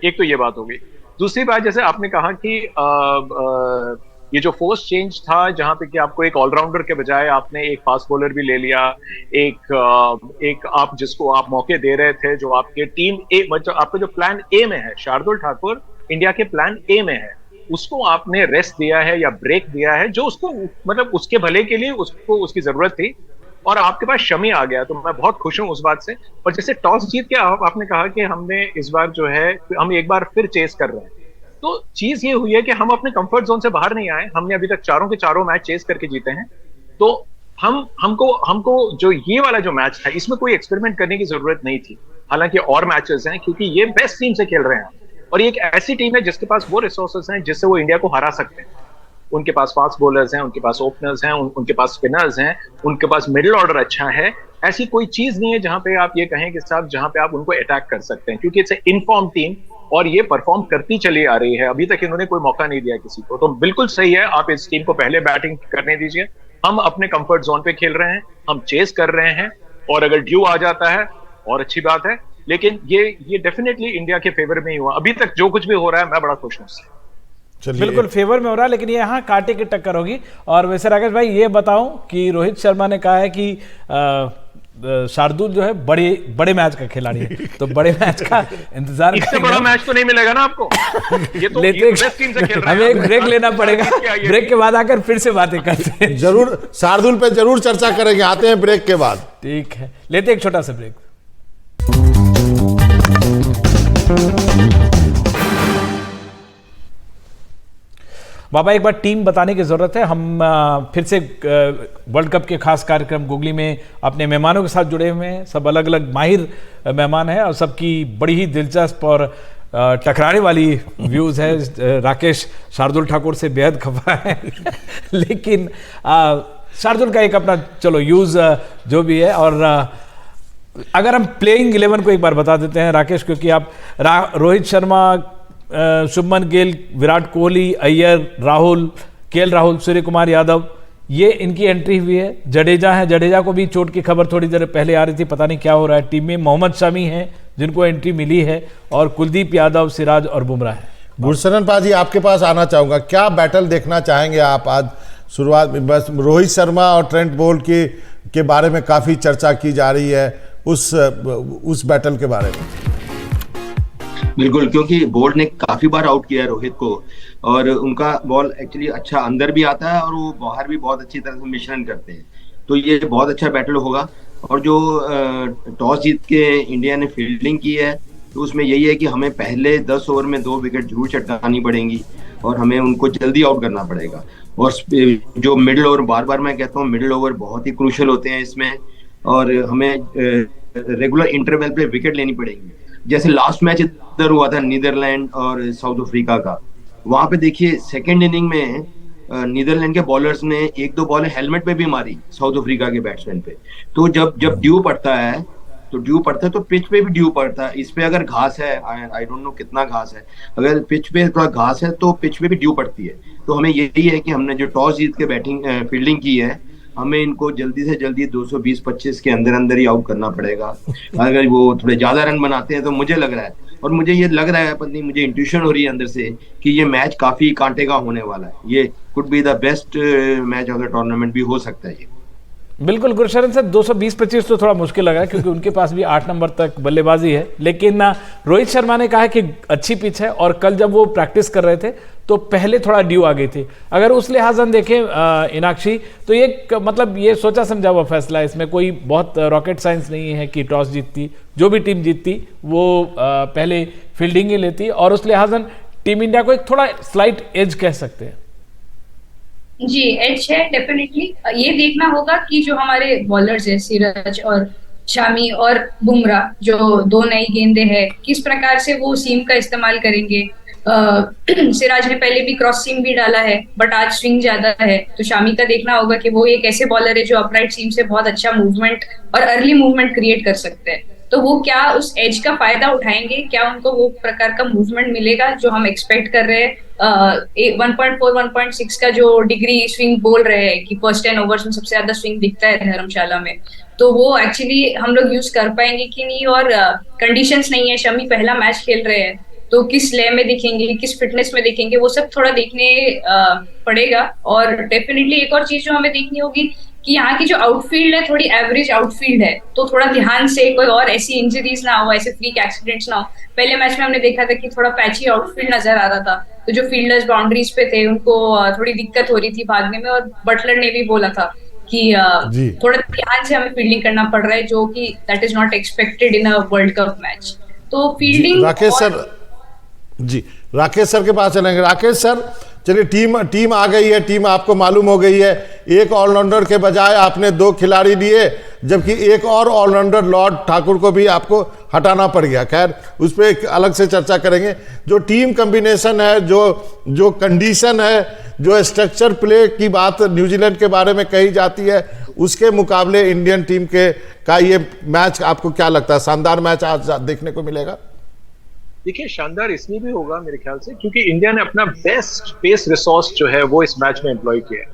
एक तो ये बात हो गई। दूसरी बात, जैसे आपने कहा कि ये जो फोर्स चेंज था जहां पे कि आपको एक ऑलराउंडर के बजाय आपने एक फास्ट बॉलर भी ले लिया, एक आप जिसको आप मौके दे रहे थे, जो आपके टीम ए, मतलब आपका जो प्लान ए में है, शार्दुल ठाकुर इंडिया के प्लान ए में है, उसको आपने रेस्ट दिया है या ब्रेक दिया है, जो उसको मतलब उसके भले के लिए उसको उसकी जरूरत थी, और आपके पास शमी आ गया, तो मैं बहुत खुश हूं उस बात से। और जैसे टॉस जीत के आपने कहा कि हमने इस बार जो है हम एक बार फिर चेस कर रहे हैं, तो चीज ये हुई है कि हम अपने कंफर्ट जोन से बाहर नहीं आए। हमने अभी तक चारों के चारों मैच चेस करके जीते हैं, तो हमको जो ये वाला जो मैच था इसमें कोई एक्सपेरिमेंट करने की जरूरत नहीं थी। हालांकि और मैचेस हैं, क्योंकि ये बेस्ट टीम से खेल रहे हैं, और ये एक ऐसी टीम है जिसके पास वो रिसोर्सेस हैं जिससे वो इंडिया को हरा सकते हैं। उनके पास फास्ट बॉलर्स हैं, उनके पास ओपनर्स हैं, उनके पास स्पिनर्स हैं, उनके पास मिडिल ऑर्डर अच्छा है। ऐसी कोई चीज नहीं है जहां पे आप ये कहें कि साहब जहां पे आप उनको अटैक कर सकते हैं, क्योंकि इट्स इनफॉर्म टीम और ये परफॉर्म करती चली आ रही है। अभी तक इन्होंने कोई मौका नहीं दिया किसी को, तो बिल्कुल सही है, आप इस टीम को पहले बैटिंग करने दीजिए। हम अपने कंफर्ट जोन पे खेल रहे हैं, हम चेस कर रहे हैं, और अगर ड्यू आ जाता है और अच्छी बात है, लेकिन ये डेफिनेटली इंडिया के फेवर में ही हुआ। अभी तक जो कुछ भी हो रहा है मैं बड़ा खुश हूं उससे। बिल्कुल फेवर में हो रहा है, लेकिन यहाँ कांटे की टक्कर होगी। और वैसे राकेश भाई ये बताऊं कि रोहित शर्मा ने कहा है कि शार्दुल जो है बड़े मैच का खिलाड़ी है, तो बड़े मैच का इंतजार इससे बड़ा मैच तो नहीं मिलेगा ना आपको। ये तो बेस्ट टीम से खेल रहे हैं। हमें एक ब्रेक लेना पड़ेगा, ब्रेक के बाद आकर फिर से बातें करते हैं। जरूर शार्दुल पे जरूर चर्चा करेंगे, आते हैं ब्रेक के बाद। ठीक है, लेते एक छोटा सा ब्रेक। बाबा एक बार टीम बताने की जरूरत है। हम फिर से वर्ल्ड कप के खास कार्यक्रम गुगली में अपने मेहमानों के साथ जुड़े हुए हैं। सब अलग अलग माहिर मेहमान हैं और सबकी बड़ी ही दिलचस्प और टकराने वाली व्यूज है। राकेश शार्दुल ठाकुर से बेहद खफा है लेकिन शार्दुल का एक अपना चलो यूज जो भी है। और अगर हम प्लेइंग 11 को एक बार बता देते हैं राकेश, क्योंकि आप रोहित शर्मा, शुभमन गिल, विराट कोहली, अय्यर, राहुल, केएल राहुल, सूर्य कुमार यादव, ये इनकी एंट्री हुई है। जडेजा है, जडेजा को भी चोट की खबर थोड़ी देर पहले आ रही थी, पता नहीं क्या हो रहा है टीम में। मोहम्मद शमी हैं जिनको एंट्री मिली है, और कुलदीप यादव, सिराज और बुमराह है। गुरशरण पाजी आपके पास आना चाहूंगा, क्या बैटल देखना चाहेंगे आप आज शुरुआत में? बस रोहित शर्मा और ट्रेंट बोल्ट के बारे में काफ़ी चर्चा की जा रही है, उस बैटल के बारे में। बिल्कुल, क्योंकि बोल्ट ने काफी बार आउट किया है रोहित को, और उनका बॉल एक्चुअली अच्छा अंदर भी आता है और वो बाहर भी बहुत अच्छी तरह से मिश्रण करते हैं, तो ये बहुत अच्छा बैटल होगा। और जो टॉस जीत के इंडिया ने फील्डिंग की है, तो उसमें यही है कि हमें पहले 10 ओवर में 2 विकेट जरूर चटकानी पड़ेंगी और हमें उनको जल्दी आउट करना पड़ेगा। और जो मिडिल ओवर, बार बार मैं कहता हूँ मिडिल ओवर बहुत ही क्रूशियल होते हैं इसमें, और हमें रेगुलर इंटरवल पे विकेट लेनी पड़ेगी। जैसे लास्ट मैच इधर हुआ था नीदरलैंड और साउथ अफ्रीका का, वहां पे देखिए सेकेंड इनिंग में नीदरलैंड के बॉलर्स ने 1-2 बॉलें हेलमेट पे भी मारी साउथ अफ्रीका के बैट्समैन पे। तो जब ड्यू पड़ता है तो पिच पे भी ड्यू पड़ता है। इस पे अगर घास है, आई डोंट नो कितना घास है, अगर पिच पे थोड़ा घास है तो पिच पे भी ड्यू पड़ती है। तो हमें यही है कि हमने जो टॉस जीत के फील्डिंग की है, हमें इनको जल्दी से जल्दी 220-25 के अंदर ही आउट करना पड़ेगा। अगर वो थोड़े ज्यादा रन बनाते हैं तो मुझे लग रहा है, और मुझे ये लग रहा है, पत्नी मुझे इंट्यूशन हो रही है अंदर से कि ये मैच काफी कांटे का होने वाला है। ये could be the best match of the tournament भी हो सकता है ये। बिल्कुल गुरशरण से 220-25 तो थोड़ा मुश्किल लगा, क्योंकि उनके पास भी 8 नंबर तक बल्लेबाजी है। लेकिन रोहित शर्मा ने कहा कि अच्छी पिच है, और कल जब वो प्रैक्टिस कर रहे थे तो पहले थोड़ा ड्यू आ गई थी। अगर उस लिहाज हम देखें इनाक्षी, तो ये मतलब ये सोचा समझा हुआ फैसला है, इसमें कोई बहुत रॉकेट साइंस नहीं है कि टॉस जीतती, जो भी टीम जीतती वो पहले फील्डिंग ही लेती, और उस लिहाज टीम इंडिया को एक थोड़ा स्लाइट एज कह सकते हैं। जी एज है डेफिनेटली। ये देखना होगा कि जो हमारे बॉलर्स है सिराज और शामी और बुमराह, जो 2 नई गेंदें हैं, किस प्रकार से वो सीम का इस्तेमाल करेंगे। सिराज ने पहले भी क्रॉस सीम भी डाला है, बट आज स्विंग ज्यादा है, तो शामी का देखना होगा कि वो एक ऐसे बॉलर है जो अपराइट सीम से बहुत अच्छा मूवमेंट और अर्ली मूवमेंट क्रिएट कर सकते हैं। तो वो क्या उस एज का फायदा उठाएंगे, क्या उनको वो प्रकार का मूवमेंट मिलेगा जो हम एक्सपेक्ट कर रहे हैं। 1.4 1.6 का जो डिग्री स्विंग बोल रहे हैं कि फर्स्ट 10 ओवर्स में सबसे ज्यादा स्विंग दिखता है धर्मशाला में, तो वो एक्चुअली हम लोग यूज कर पाएंगे कि नहीं। और कंडीशंस नहीं है, शमी पहला मैच खेल रहे हैं, तो किस ले में दिखेंगे, किस फिटनेस में दिखेंगे, वो सब थोड़ा देखने पड़ेगा। और डेफिनेटली एक और चीज जो हमें देखनी होगी कि यहाँ की जो आउटफील्ड है थोड़ी एवरेज आउटफील्ड है, तो थोड़ा ध्यान से कोई और ऐसी इंजरीज ना हो, ऐसे फ्रीक एक्सीडेंट्स ना हो। पहले मैच में हमने देखा था कि थोड़ा पैची आउटफील्ड नजर आ रहा था, तो जो फील्डर्स बाउंड्रीज पे थे उनको थोड़ी दिक्कत हो रही थी भागने में, और बटलर ने भी बोला था कि थोड़ा ध्यान से हमें फील्डिंग करना पड़ रहा है, जो कि that is not expected in a world cup match. तो फील्डिंग राकेश सर के पास चलेंगे। राकेश सर, चलिए टीम आ गई है, टीम आपको मालूम हो गई है, एक ऑलराउंडर के बजाय आपने 2 खिलाड़ी लिए, जबकि एक और ऑलराउंडर लॉर्ड ठाकुर को भी आपको हटाना पड़ गया। खैर उस पर एक अलग से चर्चा करेंगे। जो टीम कॉम्बिनेशन है, जो कंडीशन है, जो स्ट्रक्चर प्ले की बात न्यूजीलैंड के बारे में कही जाती है, उसके मुकाबले इंडियन टीम का ये मैच आपको क्या लगता है? शानदार मैच आज देखने को मिलेगा? देखिए, शानदार इसलिए भी होगा मेरे ख्याल से क्योंकि इंडिया ने अपना बेस्ट पेस रिसोर्स जो है वो इस मैच में एम्प्लॉय किया है।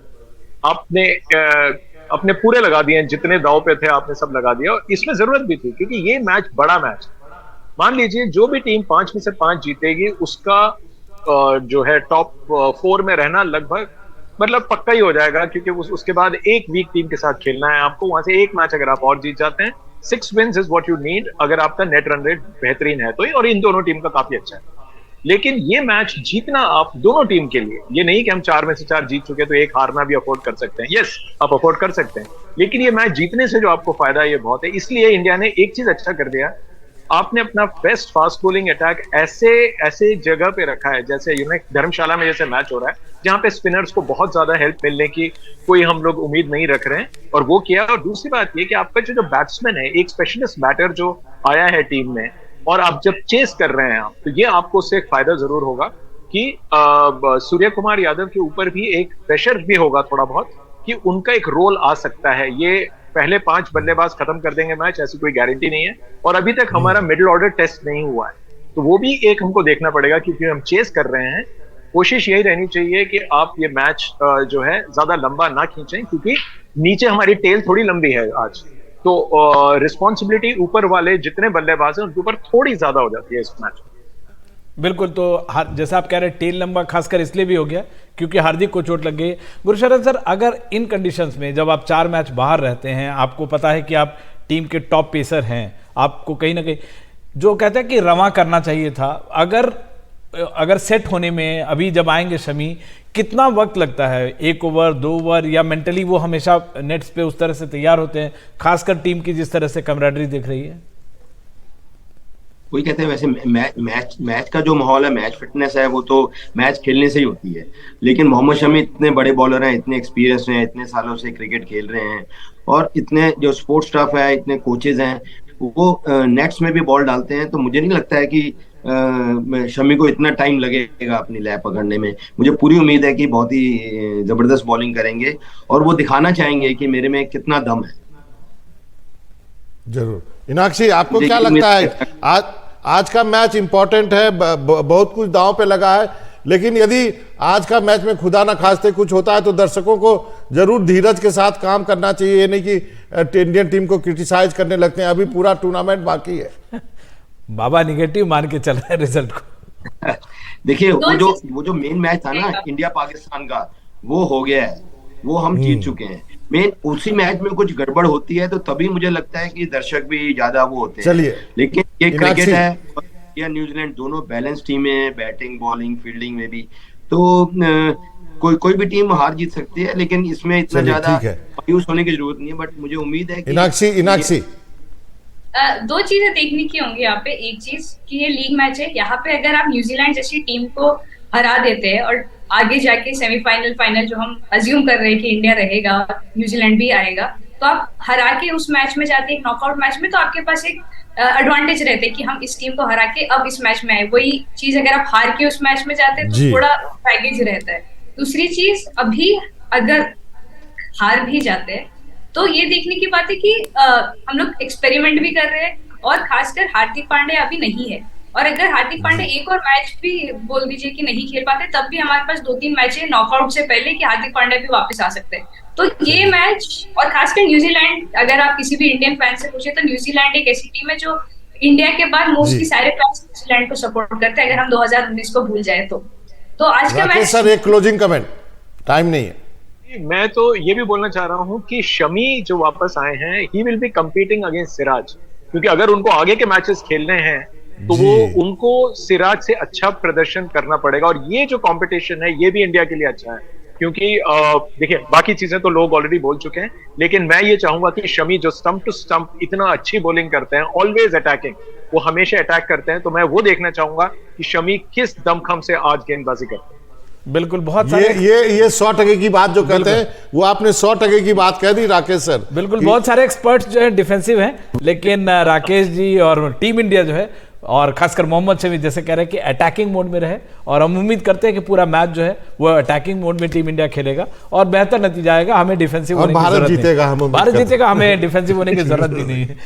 आपने अपने पूरे लगा दिए, जितने दाव पे थे आपने सब लगा दिया, और इसमें जरूरत भी थी क्योंकि ये मैच बड़ा मैच। मान लीजिए जो भी टीम 5 में से 5 जीतेगी उसका जो है टॉप 4 में रहना लगभग मतलब पक्का ही हो जाएगा, क्योंकि उसके बाद एक वीक टीम के साथ खेलना है आपको। वहां से एक मैच अगर आप और जीत जाते हैं, 6 wins is what you need अगर आपका नेट रन रेट बेहतरीन है तो, और इन दोनों टीम का काफी अच्छा है। लेकिन ये मैच जीतना आप दोनों टीम के लिए, ये नहीं कि हम 4 में से 4 जीत चुके तो एक हारना भी अफोर्ड कर सकते हैं। यस, आप अफोर्ड कर सकते हैं, लेकिन ये मैच जीतने से जो आपको फायदा है ये बहुत है। इसलिए इंडिया ने एक चीज अच्छा कर दिया, आपने अपना बेस्ट फास्ट बॉलिंग अटैक ऐसे जगह पे रखा है, जैसे धर्मशाला में जैसे मैच हो रहा है जहां पे स्पिनर्स को बहुत ज्यादा हेल्प मिलने की कोई हम लोग उम्मीद नहीं रख रहे हैं, और वो किया। और दूसरी बात ये कि आपका जो बैट्समैन है, एक स्पेशलिस्ट बैटर जो आया है टीम में, और आप जब चेस कर रहे हैं आप, तो ये आपको उससे एक फायदा जरूर होगा कि सूर्य कुमार यादव के ऊपर भी एक प्रेशर भी होगा थोड़ा बहुत कि उनका एक रोल आ सकता है। ये पहले 5 बल्लेबाज खत्म कर देंगे मैच, ऐसी कोई गारंटी नहीं है, और अभी तक हमारा मिडिल ऑर्डर टेस्ट नहीं हुआ है, तो वो भी एक हमको देखना पड़ेगा क्योंकि हम चेस कर रहे हैं। कोशिश यही रहनी चाहिए कि आप ये मैच जो है ज्यादा लंबा ना खींचें, क्योंकि नीचे हमारी टेल थोड़ी लंबी है आज, तो रिस्पॉन्सिबिलिटी ऊपर वाले जितने बल्लेबाज हैं उनके ऊपर थोड़ी ज्यादा हो जाती है इस मैच। बिल्कुल, तो जैसा आप कह रहे हैं टेल लंबा खासकर इसलिए भी हो गया क्योंकि हार्दिक को चोट लग गई। गुरशरण सर, अगर इन कंडीशंस में जब आप 4 मैच बाहर रहते हैं, आपको पता है कि आप टीम के टॉप पेसर हैं, आपको कहीं ना कहीं जो कहते हैं कि रवां करना चाहिए था, अगर सेट होने में अभी जब आएंगे शमी, कितना वक्त लगता है? 1 ओवर 2 ओवर, या मेंटली वो हमेशा नेट्स पे उस तरह से तैयार होते हैं, खासकर टीम की जिस तरह से कैमराडरी दिख रही है? वही कहते हैं, वैसे मैच का जो माहौल है, मैच फिटनेस है, वो तो मैच खेलने से ही होती है। लेकिन मोहम्मद शमी इतने बड़े बॉलर हैं, इतने एक्सपीरियंस हैं, इतने सालों से क्रिकेट खेल रहे हैं, और इतने जो स्पोर्ट्स स्टाफ है, इतने कोचेज हैं, वो नेट्स में भी बॉल डालते हैं। तो मुझे नहीं लगता है कि शमी को इतना टाइम लगेगा अपनी लय पकड़ने में। मुझे पूरी उम्मीद है कि बहुत ही जबरदस्त बॉलिंग करेंगे और वो दिखाना चाहेंगे कि मेरे में कितना दम है। जरूर। मीनाक्षी, आपको क्या लगता है? आज का मैच इंपॉर्टेंट है, बहुत कुछ दांव पे लगा है, लेकिन यदि आज का मैच में खुदा ना खास्ते कुछ होता है तो दर्शकों को जरूर धीरज के साथ काम करना चाहिए। ये नहीं कि इंडियन टीम को क्रिटिसाइज करने लगते हैं, अभी पूरा टूर्नामेंट बाकी है। बाबा निगेटिव मान के चल रहा है रिजल्ट को। देखिए, वो जो मेन मैच था ना इंडिया पाकिस्तान का, वो हो गया है, वो हम जीत चुके हैं। मेन उसी मैच में कुछ गड़बड़ होती है तो तभी मुझे लगता है कि दर्शक भी ज्यादा वो होते हैं। चलिए, लेकिन ये क्रिकेट है, या न्यूजीलैंड दोनों बैलेंस टीमें हैं, बैटिंग बॉलिंग फील्डिंग में भी, तो कोई भी टीम हार जीत सकती है, लेकिन इसमें इतना ज्यादा मायूस होने की जरूरत नहीं है। बट मुझे उम्मीद है कि इनाक्षी 2 चीजें देखने की होंगी यहाँ पे। एक चीज कि ये लीग मैच है, यहाँ पे अगर आप न्यूजीलैंड जैसी टीम को हरा देते हैं और आगे जाके सेमीफाइनल फाइनल जो हम अज्यूम कर रहे हैं कि इंडिया रहेगा, न्यूजीलैंड भी आएगा, तो आप हरा के उस मैच में जाते हैं नॉकआउट मैच में, तो आपके पास एक एडवांटेज रहते हैं कि हम इस टीम को हरा के अब इस मैच में आए। वही चीज अगर आप हार के उस मैच में जाते हैं तो थोड़ा बैगेज रहता है। दूसरी चीज, अभी अगर हार भी जाते हैं तो ये देखने की बात है कि हम लोग एक्सपेरिमेंट भी कर रहे हैं, और खासकर हार्दिक पांड्या अभी नहीं है, और अगर हार्दिक पांड्या एक और मैच भी बोल दीजिए कि नहीं खेल पाते, तब भी हमारे पास 2-3 मैच है नॉकआउट से पहले कि हार्दिक पांड्या भी वापस आ सकते हैं। तो ये मैच, और खासकर न्यूजीलैंड, अगर आप किसी भी इंडियन फैन से पूछे तो न्यूजीलैंड एक ऐसी टीम है जो इंडिया के बाद मोस्टली सारे फैंस न्यूजीलैंड को सपोर्ट करते हैं, अगर हम 2019 को भूल जाए तो आज का मैच। सर, एक क्लोजिंग कमेंट, टाइम नहीं है। मैं तो ये भी बोलना चाह रहा हूं कि शमी जो वापस आए हैं, he will be competing against Siraj, क्योंकि अगर उनको आगे के मैचेस खेलने हैं तो वो उनको सिराज से अच्छा प्रदर्शन करना पड़ेगा। और ये जो कंपटीशन है ये भी इंडिया के लिए अच्छा है, क्योंकि देखिए बाकी चीजें तो लोग ऑलरेडी बोल चुके हैं, लेकिन मैं ये चाहूंगा कि शमी जो स्टंप टू स्टंप इतना अच्छी बॉलिंग करते हैं, ऑलवेज अटैकिंग, वो हमेशा अटैक करते हैं, तो मैं वो देखना चाहूंगा कि शमी किस दमखम से आज गेंदबाजी करते हैं। बिल्कुल, बहुत सारे ये 100% की बात जो कहते हैं वो आपने 100% की बात कह दी राकेश सर। बिल्कुल, बहुत सारे एक्सपर्ट्स जो है डिफेंसिव हैं, लेकिन राकेश जी और टीम इंडिया जो है, और खासकर मोहम्मद शमी जैसे कह रहे हैं कि अटैकिंग मोड में रहे, और हम उम्मीद करते हैं कि पूरा मैच जो है वो अटैकिंग मोड में टीम इंडिया खेलेगा और बेहतर नतीजा आएगा। हमें डिफेंसिव होने की जरूरत नहीं। भारत जीतेगा, हमें डिफेंसिव होने की जरूरत भी नहीं है।